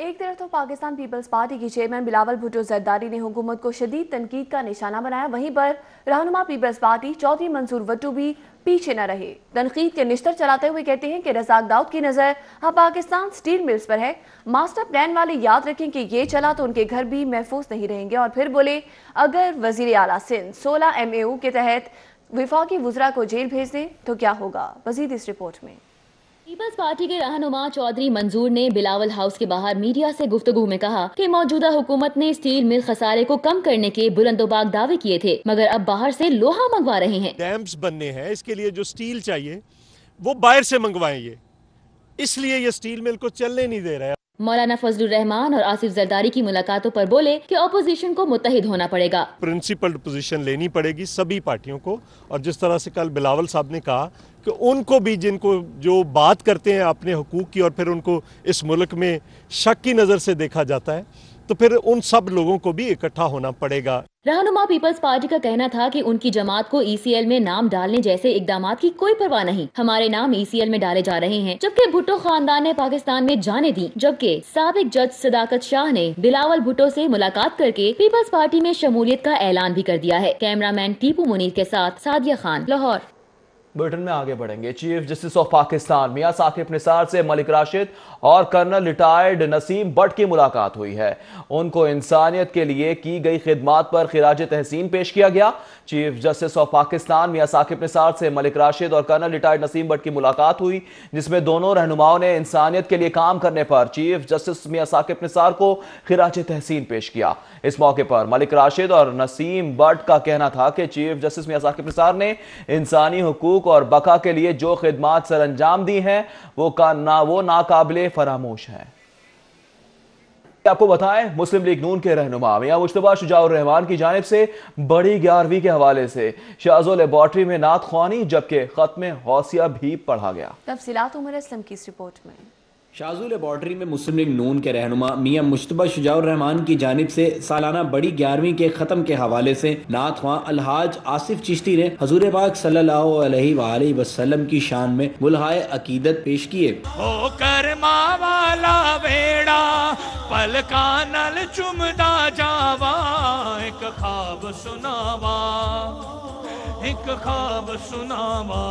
ایک طرف تو پاکستان پیپلز پارٹی کی چیئرمین بلاول بھٹو زرداری نے حکومت کو شدید تنقید کا نشانہ بنایا، وہیں پر رہنما پیپلز پارٹی چودھری منصور وٹو بھی پیچھے نہ رہے۔ تنقید کے نشتر چلاتے ہوئے کہتے ہیں کہ رزاق داؤد کی نظر اب پاکستان سٹیل ملز پر ہے۔ ماسٹر پلان والے یاد رکھیں کہ یہ چلا تو ان کے گھر بھی محفوظ نہیں رہیں گے، اور پھر بولے اگر وزیر اعلیٰ سندھ 16 MAO کے تحت وفاقی وزراء کو جیل بھیج دیں تو کیا ہوگا؟ مزید اس رپورٹ میں۔ پیپلز پارٹی کے رہنما چودھری منظور نے بلاول ہاؤس کے باہر میڈیا سے گفتگو میں کہا کہ موجودہ حکومت نے اسٹیل مل خسارے کو کم کرنے کے بلند و باغ دعوے کیے تھے، مگر اب باہر سے لوہا منگوا رہے ہیں۔ ڈیمز بننے ہیں، اس کے لیے جو اسٹیل چاہیے وہ باہر سے منگوائیں، یہ اس لیے یہ اسٹیل مل کو چلنے نہیں دے رہا ہے۔ مولانا فضل الرحمان اور آصف زرداری کی ملاقاتوں پر بولے کہ اپوزیشن کو متحد ہونا پڑے گا، پرنسپل پوزیشن لینی پڑے گی سبھی پارٹیوں کو، اور جس طرح سے کل بلاول صاحب نے کہا کہ ان کو بھی جن کو جو بات کرتے ہیں اپنے حقوق کی اور پھر ان کو اس ملک میں شک کی نظر سے دیکھا جاتا ہے، تو پھر ان سب لوگوں کو بھی اکٹھا ہونا پڑے گا۔ رہنما پیپلز پارٹی کا کہنا تھا کہ ان کی جماعت کو ECL میں نام ڈالنے جیسے اقدامات کی کوئی پرواہ نہیں، ہمارے نام ECL میں ڈالے جا رہے ہیں، جبکہ بھٹو خاندان نے پاکستان میں جانیں دی، جبکہ سابق جج صداقت شاہ نے بلاول بھٹو سے ملاقات کر کے پیپلز پارٹی میں شمولیت کا اعلان بھی کر دیا ہے۔ کیمرہ مین ٹیپو منیر کے ساتھ سعدیہ خان، لاہور۔ بریٹن میں آگے بڑھیں گے۔ چیف جسٹس آف پاکستان میاں ثاقب نثار سے ملک راشد اور کرنل ریٹائرڈ نسیم بٹ کی ملاقات ہوئی ہے۔ ان کو انسانیت کے لیے کی گئی خدمات پر خراج تحسین پیش کیا گیا۔ چیف جسٹس آف پاکستان میاں ثاقب نثار سے ملک راشد اور کرنل ریٹائرڈ نسیم بٹ کی ملاقات ہوئی، جس میں دونوں رہنماؤں نے انسانیت کے لیے کام کرنے پر چیف جسٹس میاں ثاقب نثار کو خراج تحسین پیش کیا۔ اس موقع پر ملک راشد اور نسیم بٹ کا کہنا تھا کہ چیف جسٹس میاں ثاقب نثار نے انسانی حقوق اور بقا کے لیے جو خدمات سر انجام دی ہیں وہ ناقابل فراموش ہیں۔ آپ کو بتائیں مسلم لیگ نون کے رہنما میاں مجتبیٰ شجاع الرحمان کی جانب سے بڑی 11ویں کے حوالے سے شازو لیبارٹری میں نعت خوانی جبکہ ختم غوثیہ بھی پڑھا گیا۔ تفصیلات عمر اسلم کی اس رپورٹ میں۔ شازو لیبارٹری میں مسلم لیگ نون کے رہنما میاں مجتبیٰ شجاع الرحمان کی جانب سے سالانہ بڑی 11ویں کے ختم کے حوالے سے نعت خواں الحاج آصف چشتی نے حضور پاک صلی اللہ علیہ وآلہ وسلم کی شان میں ملحائے عقیدت پیش کیے۔ ہو کر ماں والا بیڑا پلکا نل چمدا جاوا، ایک خواب سناوا، ایک خواب سناوا۔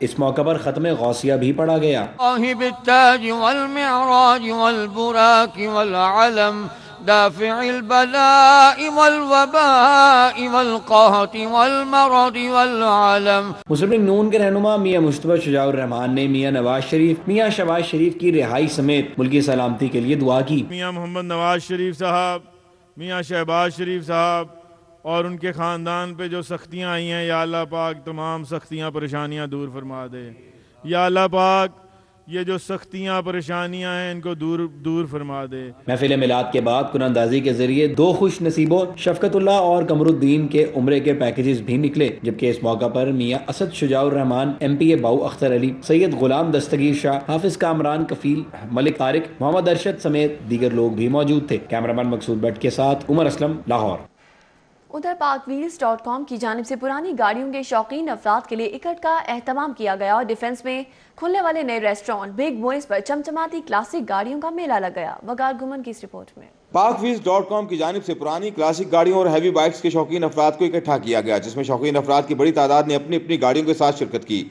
اس موقع پر ختم غوثیہ بھی پڑھا گیا۔ آہی بالتاج والمعراج والبراک والعلم دافع البلاء والوباء والقحط والمرض والعلم۔ مسلم لیگ نون کے رہنما میاں مجتبیٰ شجاع الرحمان نے میاں نواز شریف، میاں شہباز شریف کی رہائی سمیت ملکی سلامتی کے لیے دعا کی۔ میاں محمد نواز شریف صاحب، میاں شہباز شریف صاحب اور ان کے خاندان پہ جو سختیاں آئی ہیں، یا اللہ پاک تمام سختیاں پریشانیاں دور فرما دے۔ یا اللہ پاک یہ جو سختیاں پریشانیاں ہیں ان کو دور فرما دے۔ محفل میلاد کے بعد قرآن اندازی کے ذریعے دو خوش نصیبوں شفقت اللہ اور قمر الدین کے عمرے کے پیکیجز بھی نکلے، جبکہ اس موقع پر میاں اسد شجاع الرحمان، MPA باؤ اختر علی، سید غلام دستگیر شاہ، حافظ کامران کفیل، ملک طارق، محمد ارشد سمیت دیگر لوگ بھی موجود تھے۔ کیمرامین مقصود بٹ کے ساتھ عمر اسلم، لاہور۔ ادھر پاکویلز.com کی جانب سے پرانی گاڑیوں کے شوقین افراد کے لیے اکٹ کا اہتمام کیا گیا اور ڈیفنس میں کھلنے والے نئے ریسٹورانٹ بگ موئز پر چمچماتی کلاسک گاڑیوں کا میلہ لگ گیا۔ وقار گمن کی اس رپورٹ میں۔ پاکویلز.com کی جانب سے پرانی کلاسک گاڑیوں اور ہیوی بائکس کے شوقین افراد کو اکٹھا کیا گیا، جس میں شوقین افراد کی بڑی تعداد نے اپنی اپنی گاڑیوں کے ساتھ شرکت کی۔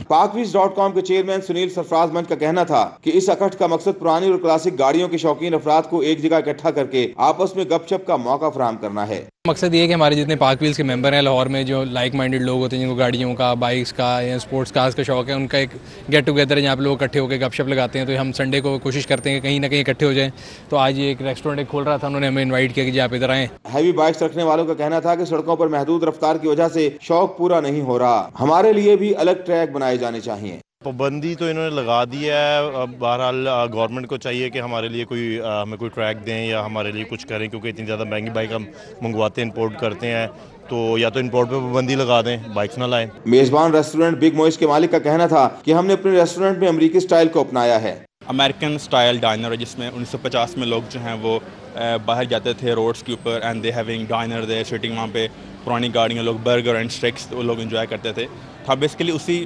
پاکویلز.com کے چیئرمین سنیل سرفراز منچ کا کہنا تھا کہ اس اکٹھ کا مقصد پرانی اور کلاسک گاڑیوں کے شوقین افراد کو ایک جگہ اکٹھا کر کے آپس میں گپ شپ کا موقع فراہم کرنا ہے۔ مقصد یہ ہے کہ ہمارے جتنے پاک ویلز کے ممبر ہیں لاہور میں، جو لائک مائنڈڈ لوگ ہوتے ہیں جن کو گاڑیوں کا، بائکس کا یا اسپورٹس کارز کا شوق ہے، ان کا ایک گیٹ ٹوگیدر ہے جہاں پہ لوگ اکٹھے ہو کے گپ شپ لگاتے ہیں۔ تو ہم سنڈے کو کوشش کرتے ہیں کہ کہیں نہ کہیں اکٹھے ہو جائیں۔ تو آج یہ ایک ریسٹورینٹ کھول رہا تھا، انہوں نے ہمیں انوائٹ کیا کہ جی آپ ادھر آئیں۔ ہیوی بائکس رکھنے والوں کا کہنا تھا کہ سڑکوں پر محدود رفتار کی وجہ سے شوق پورا نہیں ہو رہا، ہمارے لیے بھی الگ ٹریک بنائے جانے چاہیے۔ پابندی تو انہوں نے لگا دی ہے، بہرحال گورنمنٹ کو چاہیے کہ ہمارے لیے ہمیں کوئی ٹریک دیں یا ہمارے لیے کچھ کریں، کیونکہ اتنی زیادہ مہنگی بائک ہم منگواتے ہیں، امپورٹ کرتے ہیں، تو یا تو امپورٹ پہ پابندی لگا دیں، بائکس نہ لائیں۔ میزبان ریسٹورنٹ بگ موئز کے مالک کا کہنا تھا کہ ہم نے اپنے ریسٹورنٹ میں امریکی سٹائل کو اپنایا ہے۔ امریکن سٹائل ڈائنر ہے جس میں 1950 میں لوگ جو ہیں وہ باہر جاتے تھے روڈز کے اوپر، and they having Diener they sitting, وہاں پہ پرانی گاڑیاں، لوگ برگر اینڈ اسٹیکس وہ لوگ انجوائے کرتے تھے۔ تھا بیسیکلی اسی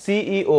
CEO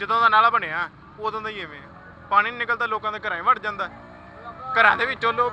ਜਦੋਂ ਦਾ ਨਾਲਾ ਬਣਿਆ ਉਦੋਂ ਦਾ ਹੀ ਐਵੇਂ ਪਾਣੀ ਨਹੀਂ ਨਿਕਲਦਾ, ਲੋਕਾਂ ਦੇ ਘਰਾਂ ਵੜ ਜਾਂਦਾ, ਘਰਾਂ ਦੇ ਵਿੱਚੋਂ ਲੋਕ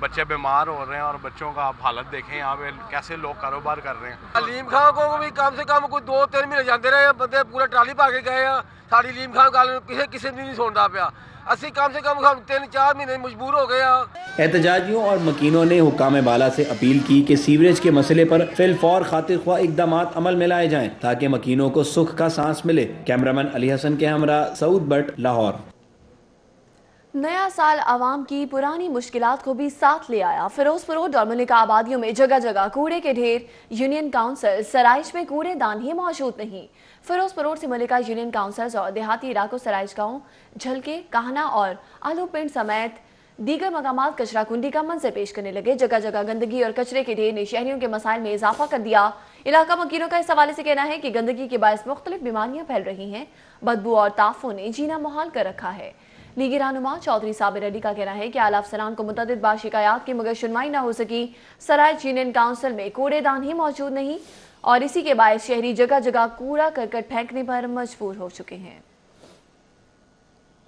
بچے بیمار ہو رہے ہیں اور بچوں کا آپ حالت دیکھیں یہاں پہ کیسے لوگ کاروبار کر رہے ہیں. علیم خان کو بھی کم سے کم کوئی 2-3 مہینے جاتے رہے بندے پورا ٹرالی پا کے گئے ہیں. ساری علیم خان گل کسی نے نہیں سنتا پیا. اسی کم سے کم 3-4 مہینے مجبور ہو گئے ہیں. احتجاجیوں اور مکینوں نے حکام بالا سے اپیل کی کہ سیوریج کے مسئلے پر فی الفور خاطر خواہ اقدامات عمل میں لائے جائیں تاکہ مکینوں کو سکھ کا سانس ملے. کیمرامین علی حسن کے ہمراہ سعود بٹ، لاہور. نیا سال عوام کی پرانی مشکلات کو بھی ساتھ لے آیا. فیروز روڈ اور ملکہ آبادیوں میں جگہ جگہ کوڑے کے ڈھیر. یونین کاؤنسل سرائش میں کوڑے دان ہی موجود نہیں. فیروز روڈ سے ملکہ یونین کاؤنسلز اور دیہاتی علاقوں سرائش گاؤں، جھلکے، کہنا اور آلو پنڈ سمیت دیگر مقامات کچرا کنڈی کا منظر پیش کرنے لگے. جگہ جگہ گندگی اور کچرے کے ڈھیر نے شہریوں کے مسائل میں اضافہ کر دیا. علاقہ مکینوں کا اس حوالے سے کہنا ہے کہ گندگی کے باعث مختلف بیماریاں پھیل رہی ہیں. بدبو اور تافوں نے جینا محال کر رکھا ہے. لیگی رہنما چودھری صابر علی کا کہنا ہے کہ اعلیٰ افسران کو متعدد بار شکایات کی مگر سنوائی نہ ہو سکی. سرائش یونین کاؤنسل میں کوڑے دان ہی موجود نہیں اور اسی کے باعث شہری جگہ جگہ کوڑا کرکٹ پھینکنے پر مجبور ہو چکے ہیں.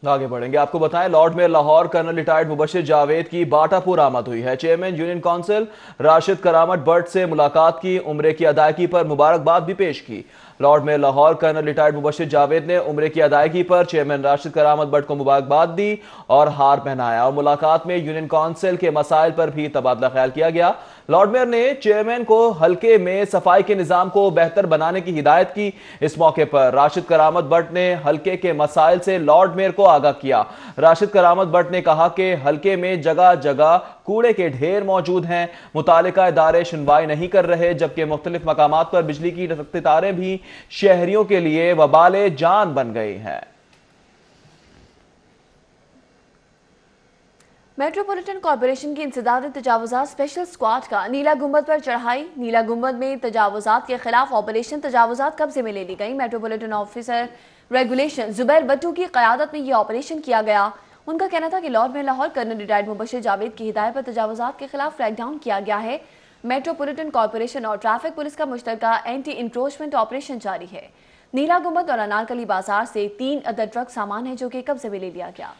آگے بڑھیں گے. آپ کو بتائیں لارڈ میں لاہور کرنل ریٹائرڈ مبشر جاوید کی باٹا پور آمد ہوئی ہے. چیئرمین یونین کونسل راشد کرامت بٹ سے ملاقات کی. عمرے کی ادائیگی پر مبارکباد بھی پیش کی. لارڈ میں لاہور کرنل ریٹائرڈ مبشر جاوید نے عمرے کی ادائیگی پر چیئرمین راشد کرامت بٹ کو مبارکباد دی اور ہار پہنایا اور ملاقات میں یونین کونسل کے مسائل پر بھی تبادلہ خیال کیا گیا. لارڈ میئر نے چیئرمین کو حلقے میں صفائی کے نظام کو بہتر بنانے کی ہدایت کی. اس موقع پر راشد کرامت بٹ نے حلقے کے مسائل سے لارڈ میئر کو آگاہ کیا. راشد کرامت بٹ نے کہا کہ حلقے میں جگہ جگہ کوڑے کے ڈھیر موجود ہیں. متعلقہ ادارے سنوائی نہیں کر رہے جبکہ مختلف مقامات پر بجلی کی لٹکتی تاریں بھی شہریوں کے لیے وبال جان بن گئی ہیں. میٹروپولیٹن کارپوریشن کی انسداد تجاوزات اسپیشل اسکواڈ کا نیلا گنبد پر چڑھائی. نیلا گنبد میں تجاوزات کے خلاف آپریشن تجاوزات قبضے میں لے لی گئی. میٹروپولیٹن آفیسر ریگولیشن زبیر بٹو کی قیادت میں یہ آپریشن کیا گیا. ان کا کہنا تھا کہ لارڈ میں لاہور کرنل ریٹائرڈ مبشر جاوید کی ہدایت پر تجاوزات کے خلاف کریک ڈاؤن کیا گیا ہے. میٹروپولیٹن کارپوریشن اور ٹریفک پولیس کا مشترکہ اینٹی انکروچمنٹ آپریشن جاری ہے. نیلا گنبد اور انارکلی بازار سے 3 عدد ٹرک سامان ہے جو کہ قبضے میں لے لیا گیا.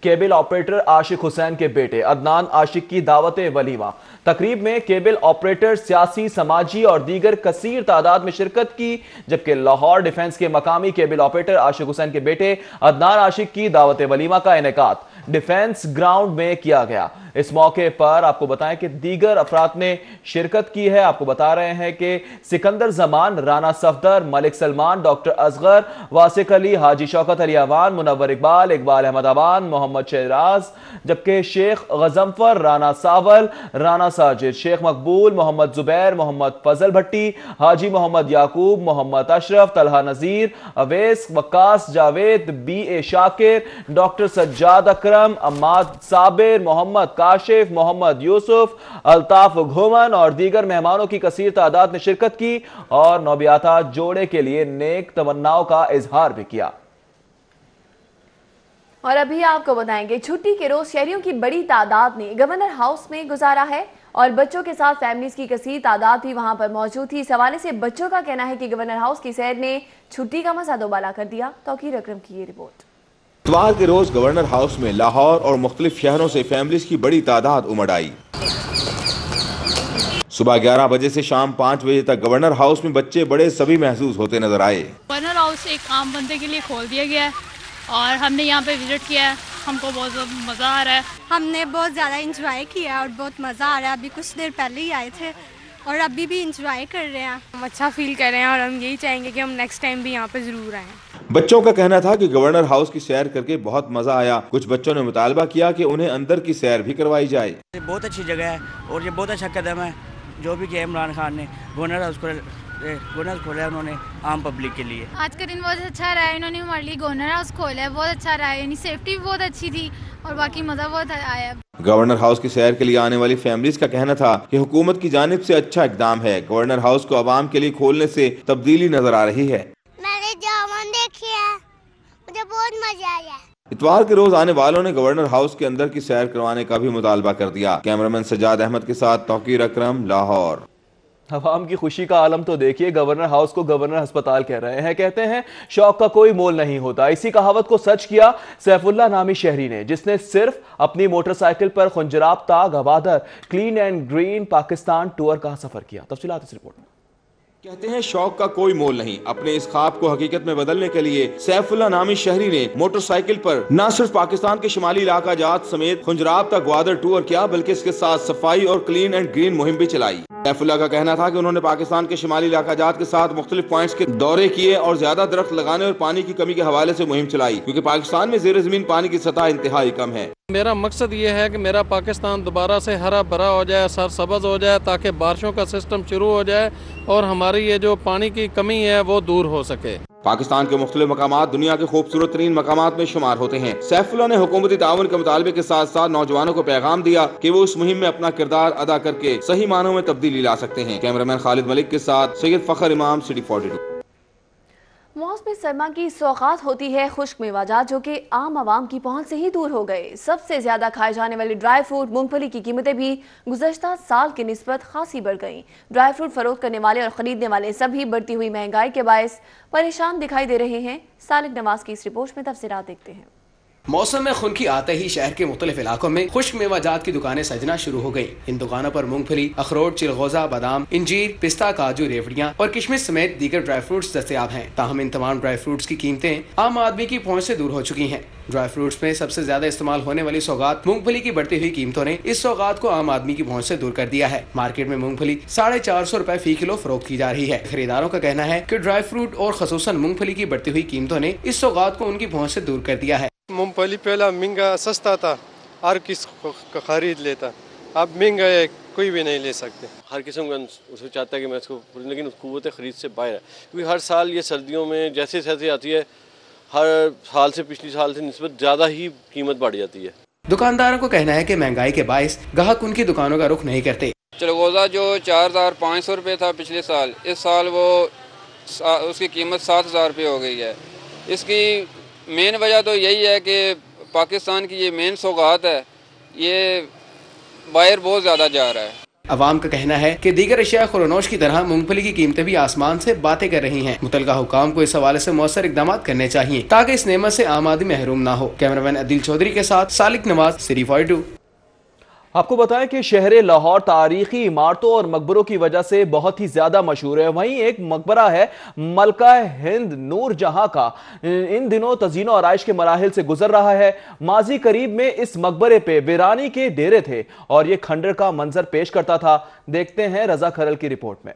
کیبل آپریٹر عاشق حسین کے بیٹے عدنان عاشق کی دعوت ولیمہ. تقریب میں کیبل آپریٹر سیاسی، سماجی اور دیگر کثیر تعداد میں شرکت کی جبکہ لاہور ڈیفنس کے مقامی کیبل آپریٹر عاشق حسین کے بیٹے عدنان عاشق کی دعوت ولیمہ کا انعقاد ڈیفنس گراؤنڈ میں کیا گیا. اس موقع پر آپ کو بتائیں کہ دیگر افراد نے شرکت کی ہے. آپ کو بتا رہے ہیں کہ سکندر زمان، رانا صفدر، ملک سلمان، ڈاکٹر اصغر، واسق علی، حاجی شوکت علی اوان، منور اقبال، اقبال احمد اوان، محمد شہراز، جبکہ شیخ غضنفر، رانا ساول، رانا ساجد، شیخ مقبول، محمد زبیر، محمد Fazal Bhatti, Haji Muhammad Yaqub, Muhammad Ashraf, Talha Nazir, Awais, Waqas, Javed, B A Shakir, doctor Sajjad Akram, Imad Sabir, Muhammad Kashif, Muhammad Yousuf, Altaf Ghuman اور دیگر مہمانوں کی کثیر تعداد نے شرکت کی اور نوبیاتا جوڑے کے لیے نیک تمناؤں کا اظہار بھی کیا. اور ابھی آپ کو بتائیں گے چھٹی کے روز شہریوں کی بڑی تعداد نے گورنر ہاؤس میں گزارا ہے اور بچوں کے ساتھ فیملیز کی کثیر تعداد بھی وہاں پر موجود تھی. اس حوالے سے بچوں کا کہنا ہے کہ گورنر ہاؤس کی سیر نے چھٹی کا مزہ دوبالا کر دیا. توقیر اکرم کی یہ رپورٹ. اتوار کے روز گورنر ہاؤس میں لاہور اور مختلف شہروں سے فیملیز کی بڑی تعداد امڑ آئی. صبح 11 بجے سے شام 5 بجے تک گورنر ہاؤس میں بچے بڑے سبھی محسوس ہوتے نظر آئے. گورنر ہاؤس ایک عام بندے کے لیے کھول دیا گیا ہے اور ہم نے یہاں پہ وزٹ کیا ہے. ہم کو بہت مزہ آ رہا ہے. ہم نے بہت زیادہ انجوائے کیا اور بہت مزہ آ رہا ہے. ابھی کچھ دیر پہلے ہی آئے تھے اور ابھی بھی انجوائے کر رہے ہیں. ہم اچھا فیل کر رہے ہیں اور ہم یہی چاہیں گے کہ ہم نیکسٹ ٹائم بھی یہاں پہ ضرور آئیں. بچوں کا کہنا تھا کہ گورنر ہاؤس کی سیر کر کے بہت مزہ آیا. کچھ بچوں نے مطالبہ کیا کہ انہیں اندر کی سیر بھی کروائی جائے. بہت اچھی جگہ ہے اور یہ بہت اچھا قدم ہے جو بھی کیا عمران خان نے گورنر ہاؤس کھولا ہے انہوں نے عام پبلک کے لیے. آج کا دن بہت اچھا رہا ہے. انہوں نے ہمارے لیے گورنر ہاؤس کھولا ہے, بہت اچھا رہا ہے. یعنی سیفٹی بھی بہت اچھی تھی اور باقی مزہ بہت آیا. گورنر ہاؤس کی سیر کے لیے آنے والی فیملیز کا کہنا تھا کہ حکومت کی جانب سے اچھا اقدام ہے. گورنر ہاؤس کو عوام کے لیے کھولنے سے تبدیلی نظر آ رہی ہے. میں نے جامن دیکھی ہے, مجھے بہت مزہ آیا. اتوار کے روز آنے والوں نے گورنر ہاؤس کے اندر کی سیر کروانے کا بھی مطالبہ کر دیا. کیمرامین سجاد احمد کے ساتھ توقیر اکرم, لاہور. عوام کی خوشی کا عالم تو دیکھیے، گورنر ہاؤس کو گورنر ہسپتال کہہ رہے ہیں، کہتے ہیں شوق کا کوئی مول نہیں ہوتا۔ اسی کہاوت کو سچ کیا سیف اللہ نامی شہری نے، جس نے صرف اپنی موٹر سائیکل پر خنجراب تا Gwadar clean and green Pakistan tour کا سفر کیا۔ تفصیلات اس رپورٹ میں۔ کہتے ہیں شوق کا کوئی مول نہیں۔ اپنے اس خواب کو حقیقت میں بدلنے کے لیے سیف اللہ نامی شہری نے موٹر سائیکل پر نہ صرف پاکستان کے شمالی علاقہ جات سمیت خنجراب تک گوادر ٹور کیا، بلکہ اس کے ساتھ صفائی اور کلین اینڈ گرین مہم بھی چلائی۔ سیف اللہ کا کہنا تھا کہ انہوں نے پاکستان کے شمالی علاقہ جات کے ساتھ مختلف پوائنٹس کے دورے کیے اور زیادہ درخت لگانے اور پانی کی کمی کے حوالے سے مہم چلائی، کیونکہ پاکستان میں زیر زمین پانی کی سطح انتہائی کم ہے۔ میرا مقصد یہ ہے کہ میرا پاکستان دوبارہ سے ہرا بھرا ہو جائے، سرسبز ہو جائے، تاکہ بارشوں کا سسٹم شروع ہو جائے اور ہماری یہ جو پانی کی کمی ہے وہ دور ہو سکے۔ پاکستان کے مختلف مقامات دنیا کے خوبصورت ترین مقامات میں شمار ہوتے ہیں۔ سیف اللہ نے حکومتی تعاون کے مطالبے کے ساتھ ساتھ نوجوانوں کو پیغام دیا کہ وہ اس مہم میں اپنا کردار ادا کر کے صحیح معنوں میں تبدیلی لا سکتے ہیں۔ کیمرامین خالد ملک کے ساتھ سید فخر امام، سٹی 42۔ موسم سرما کی سوغات ہوتی ہے خشک میوہ جو کہ عام عوام کی پہنچ سے ہی دور ہو گئے۔ سب سے زیادہ کھائے جانے والی ڈرائی فروٹ مونگ پھلی کی قیمتیں بھی گزشتہ سال کی نسبت خاصی بڑھ گئیں۔ ڈرائی فروٹ فروخت کرنے والے اور خریدنے والے سبھی بڑھتی ہوئی مہنگائی کے باعث پریشان دکھائی دے رہے ہیں۔ سالک نواز کی اس رپورٹ میں تفصیلات دیکھتے ہیں۔ موسم میں خنکی آتے ہی شہر کے مختلف علاقوں میں خشک میوہ جات کی دکانیں سجنا شروع ہو گئی۔ ان دکانوں پر مونگ پھلی، اخروٹ، چلغوزہ، بادام، انجیر، پستہ، کاجو، ریوڑیاں اور کشمش سمیت دیگر ڈرائی فروٹس دستیاب ہیں۔ تاہم ان تمام ڈرائی فروٹس کی قیمتیں عام آدمی کی پہنچ سے دور ہو چکی ہیں۔ ڈرائی فروٹس میں سب سے زیادہ استعمال ہونے والی سوغات مونگ پھلی کی بڑھتی ہوئی قیمتوں نے اس سوغات کو عام آدمی کی پہنچ سے دور کر دیا ہے۔ مارکیٹ میں مونگ پھلی 450 روپے فی کلو فروخت کی جا رہی ہے۔ خریداروں کا کہنا ہے کہ ڈرائی فروٹ اور خصوصاً مونگ پھلی کی بڑھتی ہوئی قیمتوں نے اس سوغات کو ان کی پہنچ سے دور کر دیا ہے۔ مونگ پھلی پہلا مہنگا سستا تھا، ہر کس خرید لیتا، اب مہنگا ہے، کوئی بھی نہیں لے سکتے۔ ہر قسم کا اسے چاہتا ہے کہ میں اس کو، لیکن قوت خرید سے باہر ہے، کیونکہ ہر سال یہ سردیوں میں جیسے جیسے آتی ہے ہر سال سے پچھلی سال سے نسبت زیادہ ہی قیمت بڑھ جاتی ہے۔ دکانداروں کو کہنا ہے کہ مہنگائی کے باعث گاہک ان کی دکانوں کا رخ نہیں کرتے۔ چلغوزہ جو 4500 روپے تھا پچھلے سال، اس سال وہ اس کی قیمت 7000 روپے ہو گئی ہے۔ اس کی مین وجہ تو یہی ہے کہ پاکستان کی یہ مین سوغات ہے، یہ باہر بہت زیادہ جا رہا ہے۔ عوام کا کہنا ہے کہ دیگر اشیاء خورونوش کی طرح مونگ پھلی کی قیمتیں بھی آسمان سے باتیں کر رہی ہیں۔ متعلقہ حکام کو اس حوالے سے مؤثر اقدامات کرنے چاہیے تاکہ اس نعمت سے عام آدمی محروم نہ ہو۔ کیمرامین عدیل چودھری کے ساتھ سالک نواز، سٹی 42۔ آپ کو بتائیں کہ شہر لاہور تاریخی عمارتوں اور مقبروں کی وجہ سے بہت ہی زیادہ مشہور ہے۔ وہیں ایک مقبرہ ہے ملکہ ہند نور جہاں کا، ان دنوں تزئین و آرائش کے مراحل سے گزر رہا ہے۔ ماضی قریب میں اس مقبرے پہ ویرانی کے ڈیرے تھے اور یہ کھنڈر کا منظر پیش کرتا تھا۔ دیکھتے ہیں رضا کھرل کی رپورٹ میں۔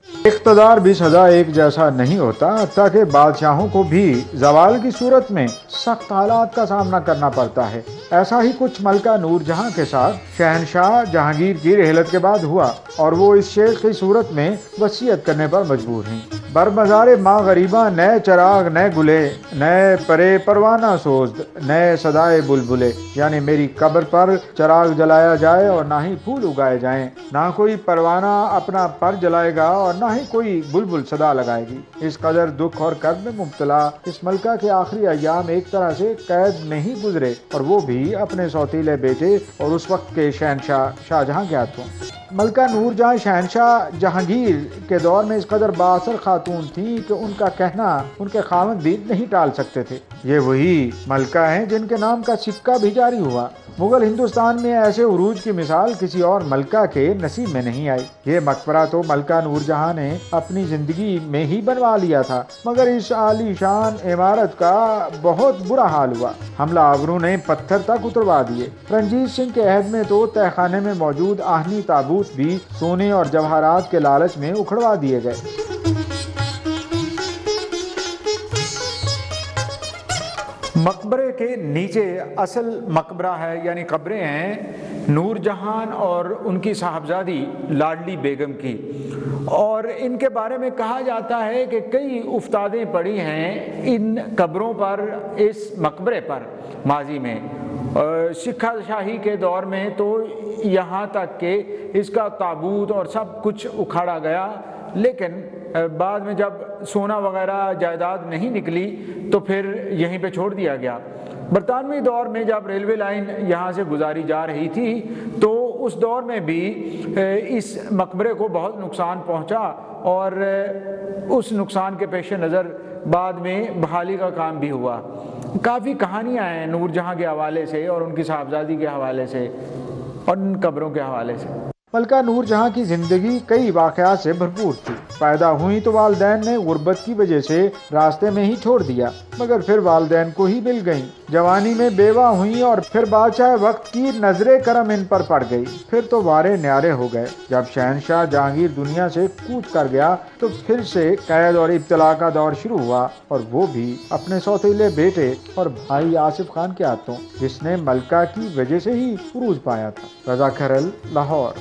اقتدار بھی سدا ایک جیسا نہیں ہوتا، تاکہ بادشاہوں کو بھی زوال کی صورت میں سخت حالات کا سامنا کرنا پڑتا ہے۔ ایسا ہی کچھ ملکہ نور جہاں کے ساتھ شہنشاہ جہانگیر کی رحلت کے بعد ہوا اور وہ اس شیخ کی صورت میں وصیت کرنے پر مجبور ہیں۔ برمزار ماں غریباں نئے چراغ نئے گلے، نئے پرے پروانہ سوزد، نئے صدائے بلبلے، یعنی میری قبر پر چراغ جلایا جائے اور نہ ہی پھول اگائے جائیں، نہ کوئی پروانہ اپنا پر جلائے گا اور نہ ہی کوئی بلبل صدا لگائے گی۔ اس قدر دکھ اور کرب میں مبتلا اس ملکہ کے آخری ایام ایک طرح سے قید میں ہی گزرے، اور وہ بھی اپنے سوتیلے بیٹے اور اس وقت کے شہنشاہ شاہجہاں کے ہاتھوں۔ ملکہ نور جہاں شہنشاہ جہانگیر کے دور میں اس قدر بااثر خاتون تھیں کہ ان کا کہنا ان کے خاوند بھی نہیں ٹال سکتے تھے۔ یہ وہی ملکہ ہیں جن کے نام کا سکہ بھی جاری ہوا۔ مغل ہندوستان میں ایسے عروج کی مثال کسی اور ملکہ کے نصیب میں نہیں آئی۔ یہ مقبرہ تو ملکہ نور جہاں نے اپنی زندگی میں ہی بنوا لیا تھا، مگر اس عالی شان عمارت کا بہت برا حال ہوا۔ حملہ آوروں نے پتھر تک اتروا دیے۔ رنجیت سنگھ کے عہد میں تو تہہ خانے میں موجود آہنی تابوت بھی سونے اور جواہرات کے لالچ میں اکھڑوا دیے گئے۔ مقبرے کے نیچے اصل مقبرہ ہے، یعنی قبریں ہیں نور جہان اور ان کی صاحبزادی لاڈلی بیگم کی، اور ان کے بارے میں کہا جاتا ہے کہ کئی افتادیں پڑی ہیں ان قبروں پر، اس مقبرے پر ماضی میں۔ سکھا شاہی کے دور میں تو یہاں تک کہ اس کا تابوت اور سب کچھ اکھاڑا گیا، لیکن بعد میں جب سونا وغیرہ جائیداد نہیں نکلی تو پھر یہیں پہ چھوڑ دیا گیا۔ برطانوی دور میں جب ریلوے لائن یہاں سے گزاری جا رہی تھی تو اس دور میں بھی اس مقبرے کو بہت نقصان پہنچا اور اس نقصان کے پیش نظر بعد میں بحالی کا کام بھی ہوا۔ کافی کہانیاں ہیں نور جہاں کے حوالے سے اور ان کی صاحبزادی کے حوالے سے اور ان قبروں کے حوالے سے۔ ملکہ نور جہاں کی زندگی کئی واقعات سے بھرپور تھی۔ پیدا ہوئی تو والدین نے غربت کی وجہ سے راستے میں ہی چھوڑ دیا، مگر پھر والدین کو ہی مل گئیں۔ جوانی میں بیوہ ہوئیں اور پھر بادشاہ وقت کی نظر کرم ان پر پڑ گئی۔ پھر تو وارے نیارے ہو گئے۔ جب شہنشاہ جہانگیر دنیا سے کوچ کر گیا تو پھر سے قید اور ابتلا کا دور شروع ہوا، اور وہ بھی اپنے سوتیلے بیٹے اور بھائی آصف خان کے ہاتھوں، جس نے ملکہ کی وجہ سے ہی عروج پایا تھا۔ رضا کھرل، لاہور۔